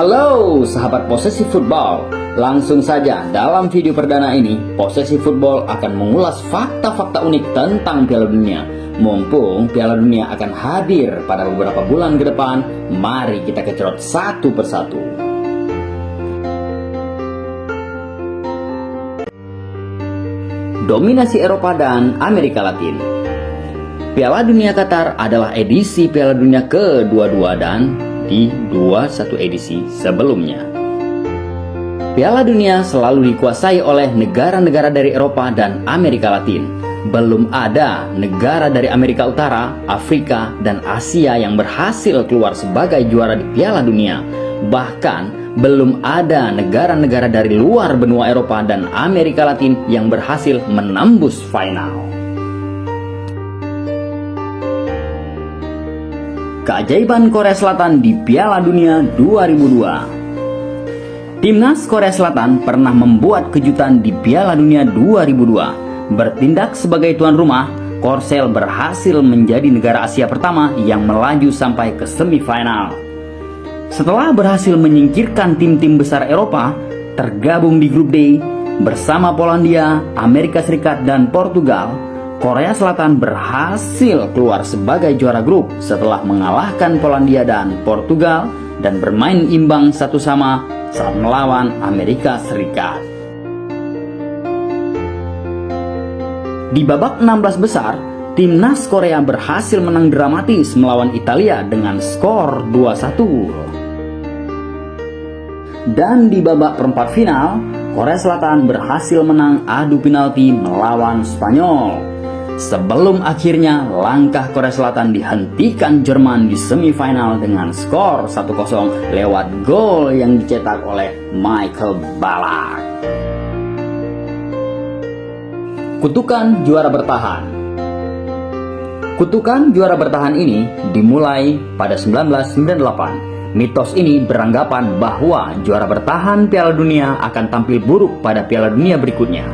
Halo sahabat Posesi Football. Langsung saja dalam video perdana ini, Posesi Football akan mengulas fakta-fakta unik tentang Piala Dunia. Mumpung Piala Dunia akan hadir pada beberapa bulan ke depan, mari kita kecerot satu persatu. Dominasi Eropa dan Amerika Latin. Piala Dunia Qatar adalah edisi Piala Dunia ke-22 dan di 21 edisi sebelumnya. Piala Dunia selalu dikuasai oleh negara-negara dari Eropa dan Amerika Latin. Belum ada negara dari Amerika Utara, Afrika, dan Asia yang berhasil keluar sebagai juara di Piala Dunia. Bahkan belum ada negara-negara dari luar benua Eropa dan Amerika Latin yang berhasil menembus final. Keajaiban Korea Selatan di Piala Dunia 2002. Timnas Korea Selatan pernah membuat kejutan di Piala Dunia 2002. Bertindak sebagai tuan rumah, Korsel berhasil menjadi negara Asia pertama yang melaju sampai ke semifinal. Setelah berhasil menyingkirkan tim-tim besar Eropa, tergabung di grup D bersama Polandia, Amerika Serikat, dan Portugal, Korea Selatan berhasil keluar sebagai juara grup setelah mengalahkan Polandia dan Portugal dan bermain imbang 1-1 saat melawan Amerika Serikat. Di babak 16 besar, timnas Korea berhasil menang dramatis melawan Italia dengan skor 2-1. Dan di babak perempat final, Korea Selatan berhasil menang adu penalti melawan Spanyol. Sebelum akhirnya langkah Korea Selatan dihentikan Jerman di semifinal dengan skor 1-0 lewat gol yang dicetak oleh Michael Ballack. Kutukan juara bertahan. Kutukan juara bertahan ini dimulai pada 1998. Mitos ini beranggapan bahwa juara bertahan Piala Dunia akan tampil buruk pada Piala Dunia berikutnya.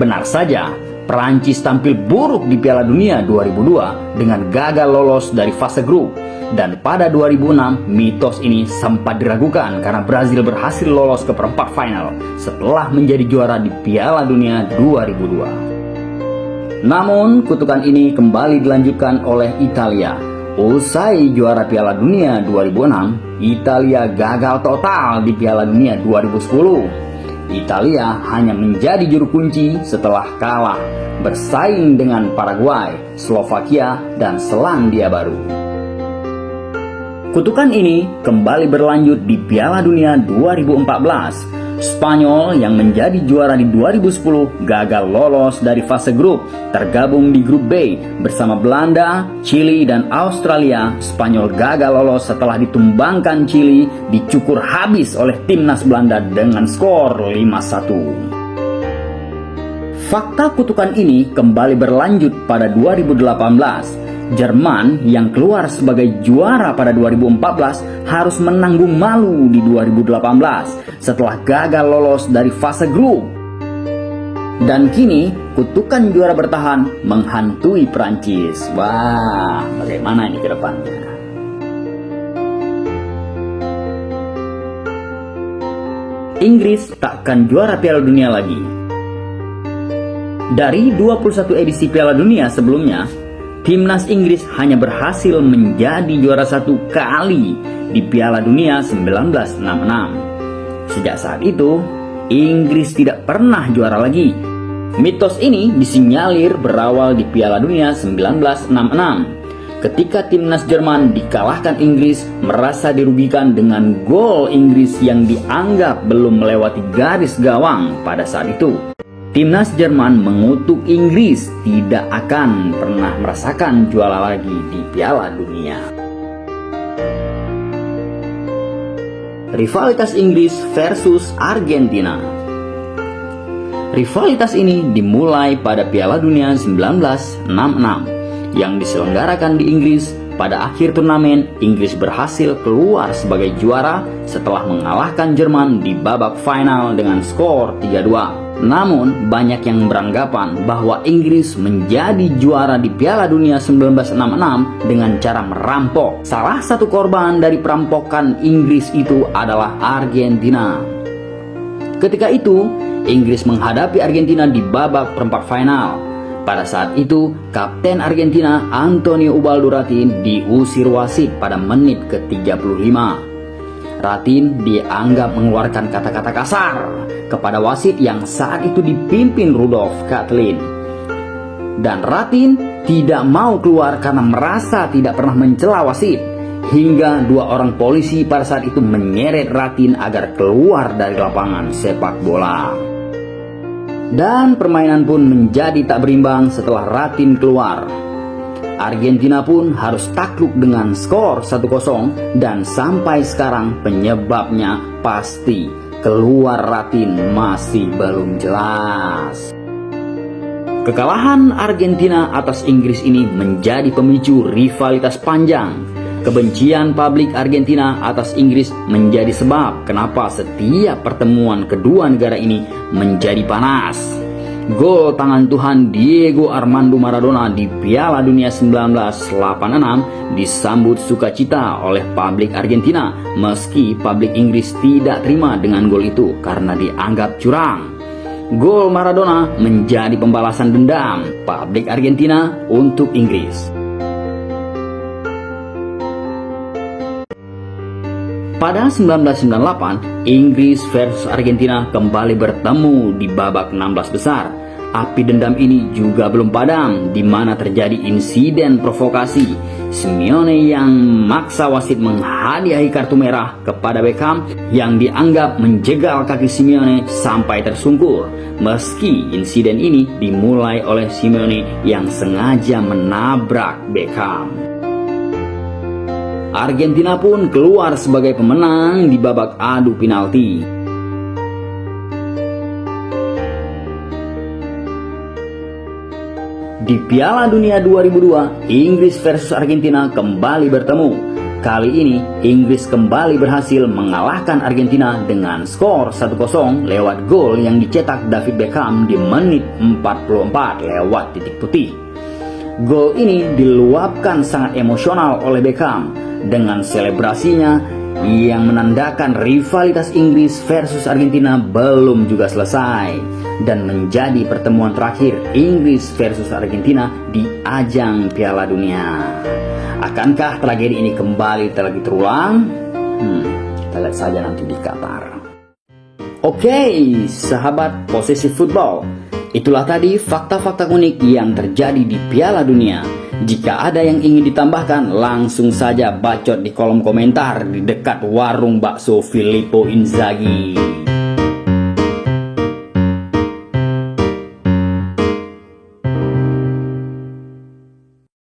Benar saja, Perancis tampil buruk di Piala Dunia 2002 dengan gagal lolos dari fase grup. Dan pada 2006, mitos ini sempat diragukan karena Brazil berhasil lolos ke perempat final setelah menjadi juara di Piala Dunia 2002. Namun, kutukan ini kembali dilanjutkan oleh Italia. Usai juara Piala Dunia 2006, Italia gagal total di Piala Dunia 2010. Italia hanya menjadi juru kunci setelah kalah bersaing dengan Paraguay, Slovakia, dan Selandia Baru. Kutukan ini kembali berlanjut di Piala Dunia 2014. Spanyol yang menjadi juara di 2010 gagal lolos dari fase grup, tergabung di grup B bersama Belanda, Chili, dan Australia. Spanyol gagal lolos setelah ditumbangkan Chili, dicukur habis oleh timnas Belanda dengan skor 5-1. Fakta kutukan ini kembali berlanjut pada 2018. Jerman yang keluar sebagai juara pada 2014 harus menanggung malu di 2018 setelah gagal lolos dari fase grup. Dan kini kutukan juara bertahan menghantui Prancis. Wah, bagaimana ini ke depannya? Inggris takkan juara Piala Dunia lagi. Dari 21 edisi Piala Dunia sebelumnya, timnas Inggris hanya berhasil menjadi juara satu kali di Piala Dunia 1966. Sejak saat itu, Inggris tidak pernah juara lagi. Mitos ini disinyalir berawal di Piala Dunia 1966. Ketika timnas Jerman dikalahkan Inggris, merasa dirugikan dengan gol Inggris yang dianggap belum melewati garis gawang pada saat itu. Timnas Jerman mengutuk Inggris tidak akan pernah merasakan juara lagi di Piala Dunia. Rivalitas Inggris versus Argentina. Rivalitas ini dimulai pada Piala Dunia 1966 yang diselenggarakan di Inggris. Pada akhir turnamen, Inggris berhasil keluar sebagai juara setelah mengalahkan Jerman di babak final dengan skor 3-2. Namun, banyak yang beranggapan bahwa Inggris menjadi juara di Piala Dunia 1966 dengan cara merampok. Salah satu korban dari perampokan Inggris itu adalah Argentina. Ketika itu, Inggris menghadapi Argentina di babak perempat final. Pada saat itu, Kapten Argentina Antonio Ubaldo Ratin diusir wasit pada menit ke-35. Ratin dianggap mengeluarkan kata-kata kasar kepada wasit yang saat itu dipimpin Rudolf Katlin. Dan Ratin tidak mau keluar karena merasa tidak pernah mencela wasit. Hingga 2 orang polisi pada saat itu menyeret Ratin agar keluar dari lapangan sepak bola. Dan permainan pun menjadi tak berimbang setelah Ratin keluar. Argentina pun harus takluk dengan skor 1-0 dan sampai sekarang penyebabnya pasti keluar Ratin masih belum jelas. Kekalahan Argentina atas Inggris ini menjadi pemicu rivalitas panjang. Kebencian publik Argentina atas Inggris menjadi sebab kenapa setiap pertemuan kedua negara ini menjadi panas. Gol tangan Tuhan Diego Armando Maradona di Piala Dunia 1986 disambut sukacita oleh publik Argentina, meski publik Inggris tidak terima dengan gol itu karena dianggap curang. Gol Maradona menjadi pembalasan dendam publik Argentina untuk Inggris. Pada 1998, Inggris versus Argentina kembali bertemu di babak 16 besar. Api dendam ini juga belum padam, di mana terjadi insiden provokasi. Simeone yang maksa wasit menghadiahi kartu merah kepada Beckham yang dianggap menjegal kaki Simeone sampai tersungkur. Meski insiden ini dimulai oleh Simeone yang sengaja menabrak Beckham. Argentina pun keluar sebagai pemenang di babak adu penalti. Di Piala Dunia 2002, Inggris versus Argentina kembali bertemu. Kali ini, Inggris kembali berhasil mengalahkan Argentina dengan skor 1-0 lewat gol yang dicetak David Beckham di menit 44 lewat titik putih. Gol ini diluapkan sangat emosional oleh Beckham dengan selebrasinya yang menandakan rivalitas Inggris versus Argentina belum juga selesai dan menjadi pertemuan terakhir Inggris versus Argentina di ajang Piala Dunia. Akankah tragedi ini kembali lagi terulang? Kita lihat saja nanti di Qatar. Oke, sahabat posisi football, itulah tadi fakta-fakta unik yang terjadi di Piala Dunia. Jika ada yang ingin ditambahkan, langsung saja bacot di kolom komentar di dekat warung bakso Filippo Inzaghi.